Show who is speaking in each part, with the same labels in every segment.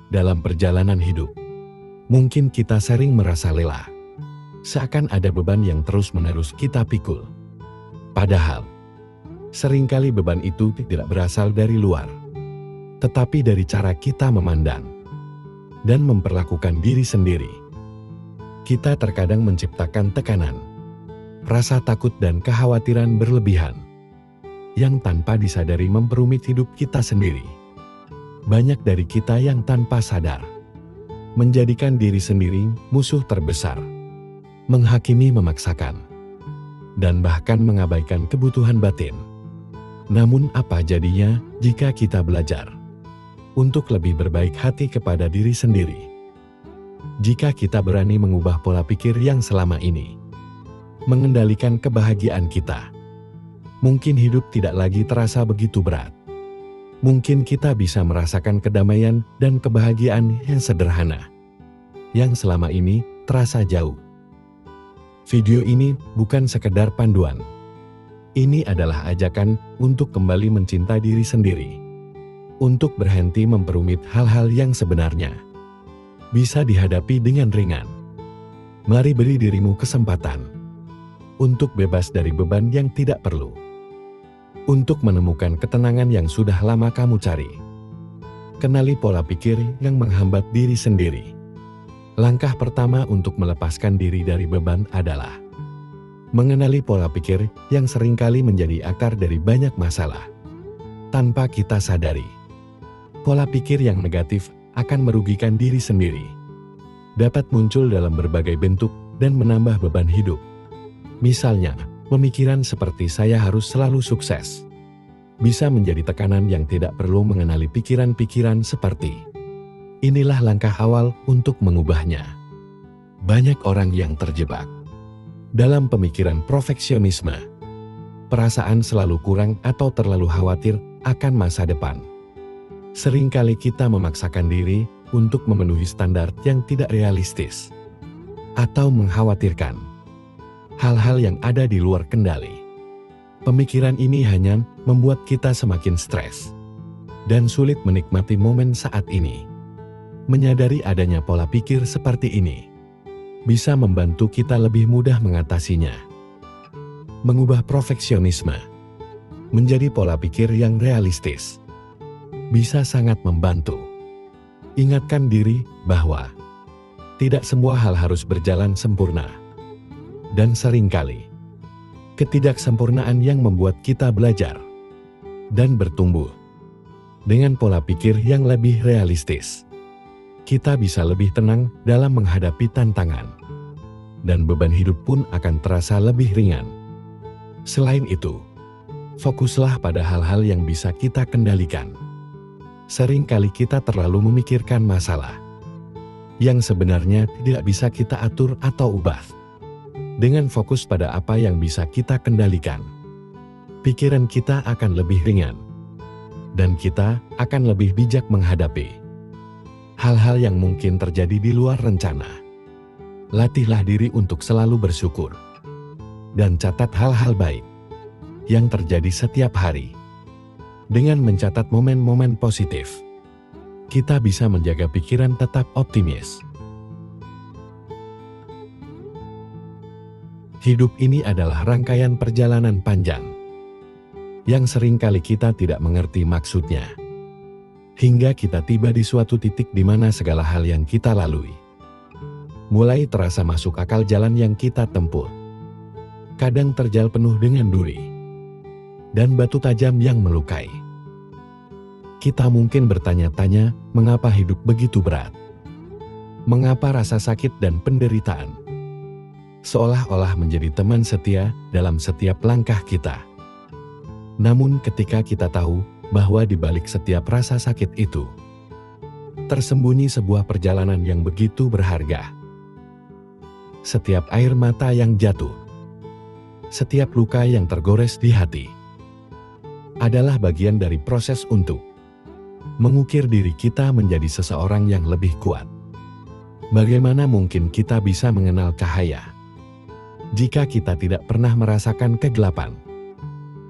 Speaker 1: Dalam perjalanan hidup, mungkin kita sering merasa lelah, seakan ada beban yang terus-menerus kita pikul. Padahal, seringkali beban itu tidak berasal dari luar, tetapi dari cara kita memandang dan memperlakukan diri sendiri. Kita terkadang menciptakan tekanan, rasa takut dan kekhawatiran berlebihan, yang tanpa disadari memperumit hidup kita sendiri. Banyak dari kita yang tanpa sadar menjadikan diri sendiri musuh terbesar, menghakimi memaksakan, dan bahkan mengabaikan kebutuhan batin. Namun apa jadinya jika kita belajar untuk lebih berbaik hati kepada diri sendiri? Jika kita berani mengubah pola pikir yang selama ini mengendalikan kebahagiaan kita, mungkin hidup tidak lagi terasa begitu berat. Mungkin kita bisa merasakan kedamaian dan kebahagiaan yang sederhana, yang selama ini terasa jauh. Video ini bukan sekedar panduan. Ini adalah ajakan untuk kembali mencintai diri sendiri, untuk berhenti memperumit hal-hal yang sebenarnya bisa dihadapi dengan ringan. Mari beri dirimu kesempatan untuk bebas dari beban yang tidak perlu, untuk menemukan ketenangan yang sudah lama kamu cari. Kenali pola pikir yang menghambat diri sendiri. Langkah pertama untuk melepaskan diri dari beban adalah mengenali pola pikir yang seringkali menjadi akar dari banyak masalah. Tanpa kita sadari, pola pikir yang negatif akan merugikan diri sendiri, dapat muncul dalam berbagai bentuk dan menambah beban hidup. Misalnya, pemikiran seperti saya harus selalu sukses bisa menjadi tekanan yang tidak perlu. Mengenali pikiran-pikiran seperti inilah langkah awal untuk mengubahnya. Banyak orang yang terjebak dalam pemikiran perfeksionisme, perasaan selalu kurang atau terlalu khawatir akan masa depan. Seringkali kita memaksakan diri untuk memenuhi standar yang tidak realistis atau mengkhawatirkan hal-hal yang ada di luar kendali. Pemikiran ini hanya membuat kita semakin stres dan sulit menikmati momen saat ini. Menyadari adanya pola pikir seperti ini bisa membantu kita lebih mudah mengatasinya. Mengubah perfeksionisme menjadi pola pikir yang realistis bisa sangat membantu. Ingatkan diri bahwa tidak semua hal harus berjalan sempurna. Dan seringkali, ketidaksempurnaan yang membuat kita belajar dan bertumbuh. Dengan pola pikir yang lebih realistis, kita bisa lebih tenang dalam menghadapi tantangan, dan beban hidup pun akan terasa lebih ringan. Selain itu, fokuslah pada hal-hal yang bisa kita kendalikan. Seringkali kita terlalu memikirkan masalah yang sebenarnya tidak bisa kita atur atau ubah. Dengan fokus pada apa yang bisa kita kendalikan, pikiran kita akan lebih ringan, dan kita akan lebih bijak menghadapi hal-hal yang mungkin terjadi di luar rencana. Latihlah diri untuk selalu bersyukur, dan catat hal-hal baik yang terjadi setiap hari. Dengan mencatat momen-momen positif, kita bisa menjaga pikiran tetap optimis. Hidup ini adalah rangkaian perjalanan panjang yang seringkali kita tidak mengerti maksudnya, hingga kita tiba di suatu titik di mana segala hal yang kita lalui mulai terasa masuk akal. Jalan yang kita tempuh kadang terjal penuh dengan duri dan batu tajam yang melukai. Kita mungkin bertanya-tanya, mengapa hidup begitu berat? Mengapa rasa sakit dan penderitaan seolah-olah menjadi teman setia dalam setiap langkah kita? Namun ketika kita tahu bahwa di balik setiap rasa sakit itu tersembunyi sebuah perjalanan yang begitu berharga. Setiap air mata yang jatuh, setiap luka yang tergores di hati adalah bagian dari proses untuk mengukir diri kita menjadi seseorang yang lebih kuat. Bagaimana mungkin kita bisa mengenal cahaya jika kita tidak pernah merasakan kegelapan?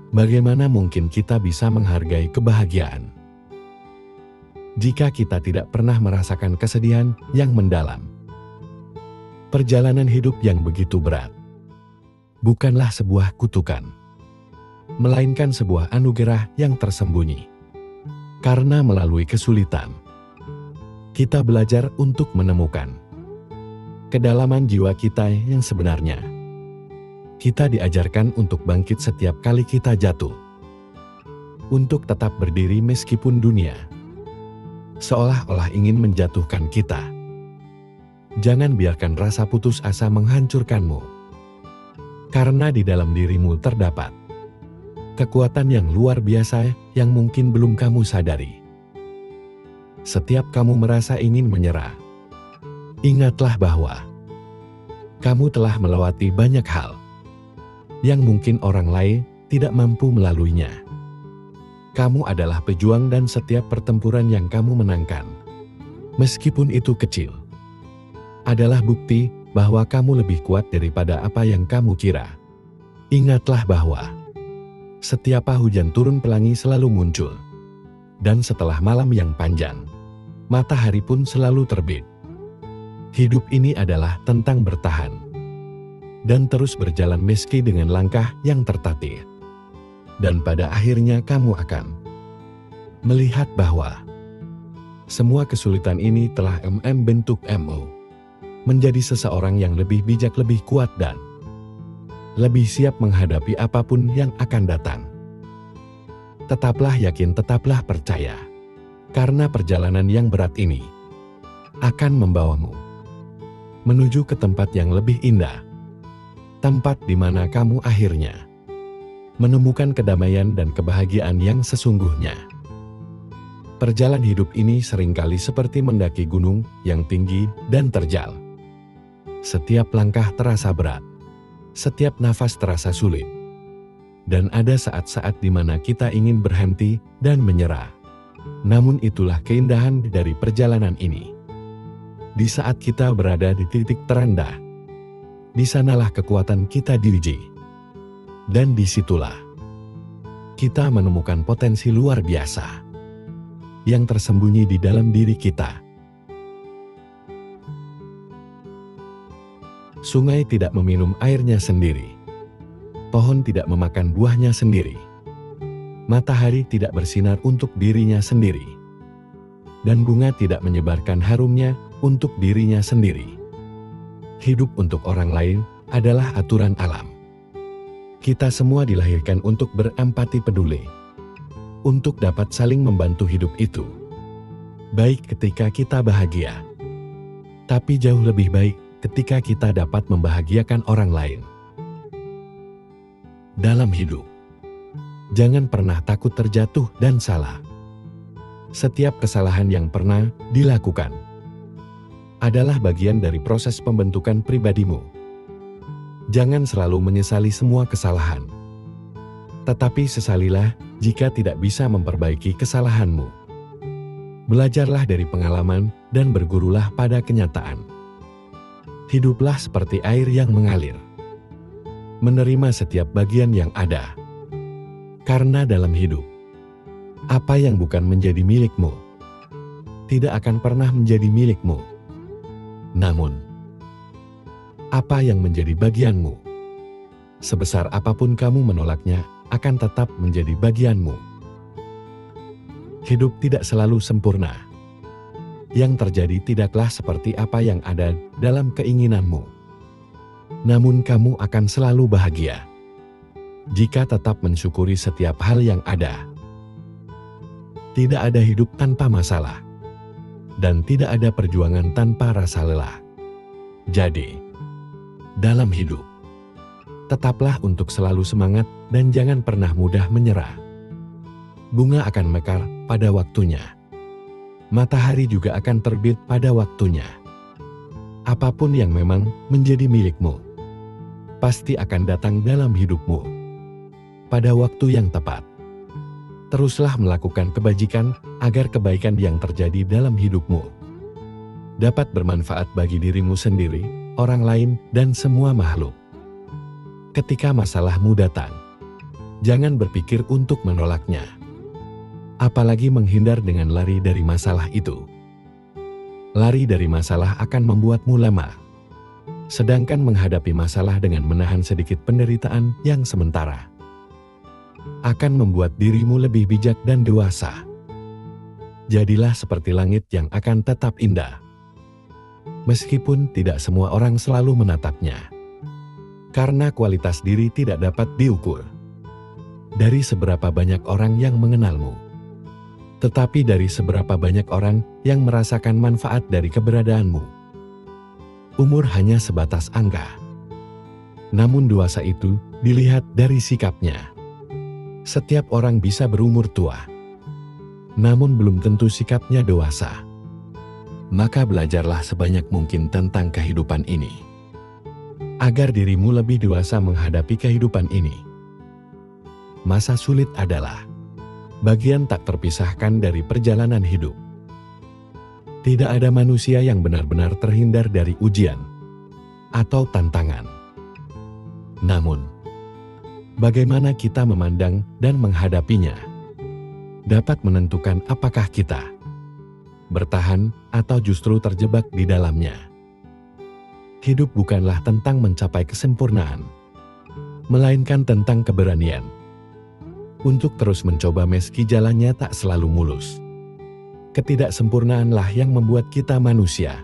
Speaker 1: Bagaimana mungkin kita bisa menghargai kebahagiaan jika kita tidak pernah merasakan kesedihan yang mendalam. Perjalanan hidup yang begitu berat bukanlah sebuah kutukan, melainkan sebuah anugerah yang tersembunyi. Karena melalui kesulitan, kita belajar untuk menemukan kedalaman jiwa kita yang sebenarnya. Kita diajarkan untuk bangkit setiap kali kita jatuh, untuk tetap berdiri meskipun dunia seolah-olah ingin menjatuhkan kita. Jangan biarkan rasa putus asa menghancurkanmu, karena di dalam dirimu terdapat kekuatan yang luar biasa yang mungkin belum kamu sadari. Setiap kamu merasa ingin menyerah, ingatlah bahwa kamu telah melewati banyak hal yang mungkin orang lain tidak mampu melaluinya. Kamu adalah pejuang dan setiap pertempuran yang kamu menangkan, meskipun itu kecil, adalah bukti bahwa kamu lebih kuat daripada apa yang kamu kira. Ingatlah bahwa setiap hujan turun pelangi selalu muncul, dan setelah malam yang panjang, matahari pun selalu terbit. Hidup ini adalah tentang bertahan dan terus berjalan meski dengan langkah yang tertatih. Dan pada akhirnya kamu akan melihat bahwa semua kesulitan ini telah membentuk menjadi seseorang yang lebih bijak, lebih kuat, dan lebih siap menghadapi apapun yang akan datang. Tetaplah yakin, tetaplah percaya, karena perjalanan yang berat ini akan membawamu menuju ke tempat yang lebih indah, tempat di mana kamu akhirnya menemukan kedamaian dan kebahagiaan yang sesungguhnya. Perjalanan hidup ini seringkali seperti mendaki gunung yang tinggi dan terjal. Setiap langkah terasa berat, setiap nafas terasa sulit, dan ada saat-saat di mana kita ingin berhenti dan menyerah. Namun itulah keindahan dari perjalanan ini. Di saat kita berada di titik terendah, di sanalah kekuatan kita diuji. Dan disitulah kita menemukan potensi luar biasa yang tersembunyi di dalam diri kita. Sungai tidak meminum airnya sendiri, pohon tidak memakan buahnya sendiri, matahari tidak bersinar untuk dirinya sendiri, dan bunga tidak menyebarkan harumnya untuk dirinya sendiri. Hidup untuk orang lain adalah aturan alam. Kita semua dilahirkan untuk berempati peduli, untuk dapat saling membantu hidup itu. Baik ketika kita bahagia, tapi jauh lebih baik ketika kita dapat membahagiakan orang lain. Dalam hidup, jangan pernah takut terjatuh dan salah. Setiap kesalahan yang pernah dilakukan adalah bagian dari proses pembentukan pribadimu. Jangan selalu menyesali semua kesalahan, tetapi sesalilah jika tidak bisa memperbaiki kesalahanmu. Belajarlah dari pengalaman dan bergurulah pada kenyataan. Hiduplah seperti air yang mengalir, menerima setiap bagian yang ada. Karena dalam hidup, apa yang bukan menjadi milikmu tidak akan pernah menjadi milikmu. Namun, apa yang menjadi bagianmu, sebesar apapun kamu menolaknya, akan tetap menjadi bagianmu. Hidup tidak selalu sempurna. Yang terjadi tidaklah seperti apa yang ada dalam keinginanmu. Namun kamu akan selalu bahagia jika tetap mensyukuri setiap hal yang ada. Tidak ada hidup tanpa masalah, dan tidak ada perjuangan tanpa rasa lelah. Jadi, dalam hidup, tetaplah untuk selalu semangat dan jangan pernah mudah menyerah. Bunga akan mekar pada waktunya. Matahari juga akan terbit pada waktunya. Apapun yang memang menjadi milikmu, pasti akan datang dalam hidupmu pada waktu yang tepat. Teruslah melakukan kebajikan agar kebaikan yang terjadi dalam hidupmu dapat bermanfaat bagi dirimu sendiri, orang lain, dan semua makhluk. Ketika masalahmu datang, jangan berpikir untuk menolaknya. apalagi menghindar dengan lari dari masalah itu. Lari dari masalah akan membuatmu lemah. Sedangkan menghadapi masalah dengan menahan sedikit penderitaan yang sementara akan membuat dirimu lebih bijak dan dewasa. Jadilah seperti langit yang akan tetap indah, meskipun tidak semua orang selalu menatapnya. Karena kualitas diri tidak dapat diukur dari seberapa banyak orang yang mengenalmu, tetapi dari seberapa banyak orang yang merasakan manfaat dari keberadaanmu. Umur hanya sebatas angka, namun dewasa itu dilihat dari sikapnya. Setiap orang bisa berumur tua, namun belum tentu sikapnya dewasa. Maka belajarlah sebanyak mungkin tentang kehidupan ini, agar dirimu lebih dewasa menghadapi kehidupan ini. Masa sulit adalah bagian tak terpisahkan dari perjalanan hidup. Tidak ada manusia yang benar-benar terhindar dari ujian atau tantangan. Namun, bagaimana kita memandang dan menghadapinya dapat menentukan apakah kita bertahan atau justru terjebak di dalamnya. Hidup bukanlah tentang mencapai kesempurnaan, melainkan tentang keberanian untuk terus mencoba meski jalannya tak selalu mulus. Ketidaksempurnaanlah yang membuat kita manusia,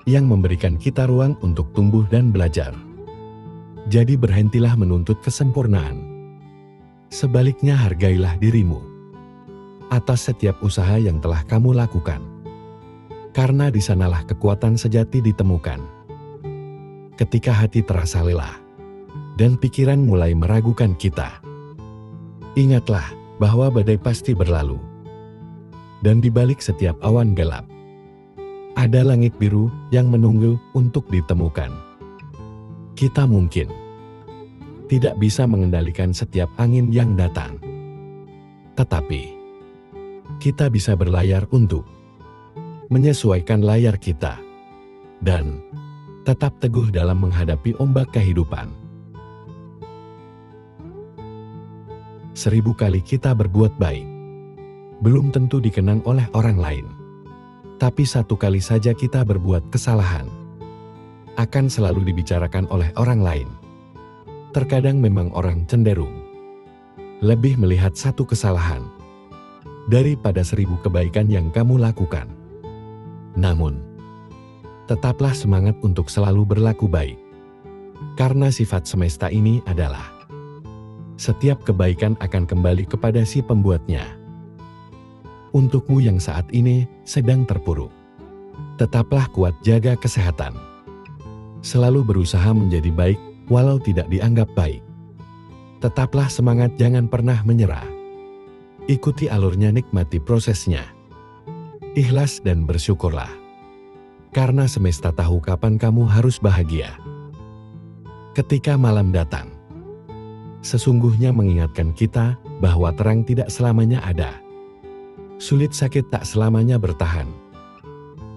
Speaker 1: yang memberikan kita ruang untuk tumbuh dan belajar. Jadi berhentilah menuntut kesempurnaan. Sebaliknya hargailah dirimu atas setiap usaha yang telah kamu lakukan. Karena di sanalah kekuatan sejati ditemukan. Ketika hati terasa lelah dan pikiran mulai meragukan kita, ingatlah bahwa badai pasti berlalu. Dan di balik setiap awan gelap, ada langit biru yang menunggu untuk ditemukan. Kita mungkin tidak bisa mengendalikan setiap angin yang datang, tetapi kita bisa berlayar untuk menyesuaikan layar kita dan tetap teguh dalam menghadapi ombak kehidupan. 1000 kali kita berbuat baik, belum tentu dikenang oleh orang lain. Tapi 1 kali saja kita berbuat kesalahan, akan selalu dibicarakan oleh orang lain. Terkadang memang orang cenderung lebih melihat 1 kesalahan daripada 1000 kebaikan yang kamu lakukan. Namun, tetaplah semangat untuk selalu berlaku baik. Karena sifat semesta ini adalah setiap kebaikan akan kembali kepada si pembuatnya. Untukmu yang saat ini sedang terpuruk, tetaplah kuat, jaga kesehatan. Selalu berusaha menjadi baik walau tidak dianggap baik. Tetaplah semangat, jangan pernah menyerah. Ikuti alurnya, nikmati prosesnya. Ikhlas dan bersyukurlah. Karena semesta tahu kapan kamu harus bahagia. Ketika malam datang, sesungguhnya mengingatkan kita bahwa terang tidak selamanya ada. Sulit sakit tak selamanya bertahan.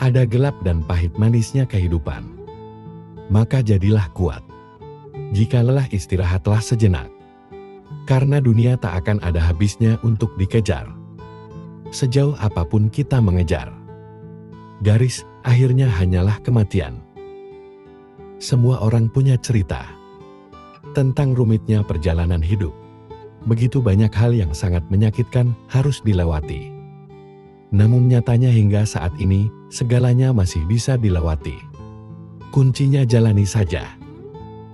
Speaker 1: Ada gelap dan pahit manisnya kehidupan. Maka jadilah kuat. Jika lelah, istirahatlah sejenak. Karena dunia tak akan ada habisnya untuk dikejar. Sejauh apapun kita mengejar, garis akhirnya hanyalah kematian. Semua orang punya cerita tentang rumitnya perjalanan hidup. Begitu banyak hal yang sangat menyakitkan harus dilewati. Namun nyatanya hingga saat ini, segalanya masih bisa dilewati. Kuncinya jalani saja.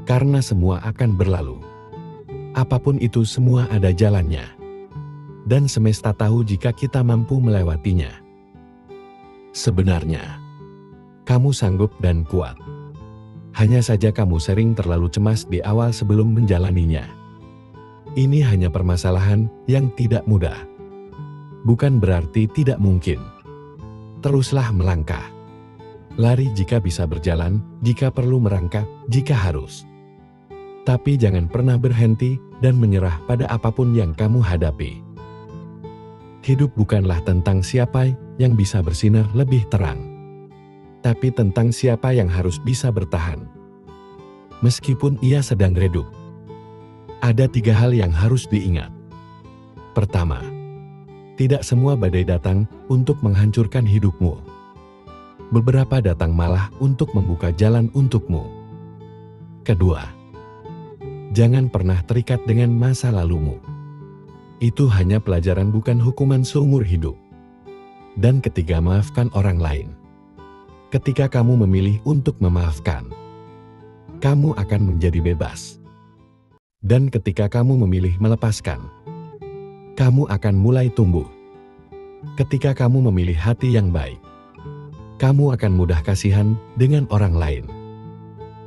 Speaker 1: Karena semua akan berlalu. Apapun itu, semua ada jalannya. Dan semesta tahu jika kita mampu melewatinya. Sebenarnya, kamu sanggup dan kuat. Hanya saja kamu sering terlalu cemas di awal sebelum menjalaninya. Ini hanya permasalahan yang tidak mudah. Bukan berarti tidak mungkin. Teruslah melangkah. Lari jika bisa berjalan, jika perlu merangkak, jika harus. Tapi jangan pernah berhenti dan menyerah pada apapun yang kamu hadapi. Hidup bukanlah tentang siapa yang bisa bersinar lebih terang, tapi tentang siapa yang harus bisa bertahan. Meskipun ia sedang redup. Ada 3 hal yang harus diingat. Pertama, Tidak semua badai datang untuk menghancurkan hidupmu. Beberapa datang malah untuk membuka jalan untukmu. Kedua, jangan pernah terikat dengan masa lalumu. Itu hanya pelajaran, bukan hukuman seumur hidup. Dan ketiga, maafkan orang lain. Ketika kamu memilih untuk memaafkan, kamu akan menjadi bebas. Dan ketika kamu memilih melepaskan, kamu akan mulai tumbuh. Ketika kamu memilih hati yang baik, kamu akan mudah kasihan dengan orang lain.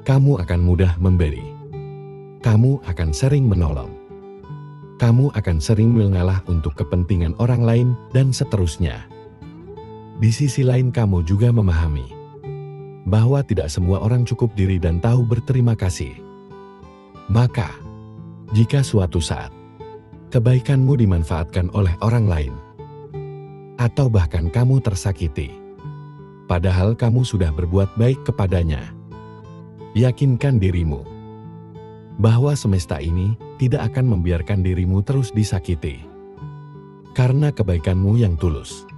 Speaker 1: Kamu akan mudah memberi. Kamu akan sering menolong. Kamu akan sering mengalah untuk kepentingan orang lain, dan seterusnya. Di sisi lain, kamu juga memahami bahwa tidak semua orang cukup diri dan tahu berterima kasih. Maka, jika suatu saat kebaikanmu dimanfaatkan oleh orang lain, atau bahkan kamu tersakiti, padahal kamu sudah berbuat baik kepadanya, yakinkan dirimu bahwa semesta ini tidak akan membiarkan dirimu terus disakiti. Karena kebaikanmu yang tulus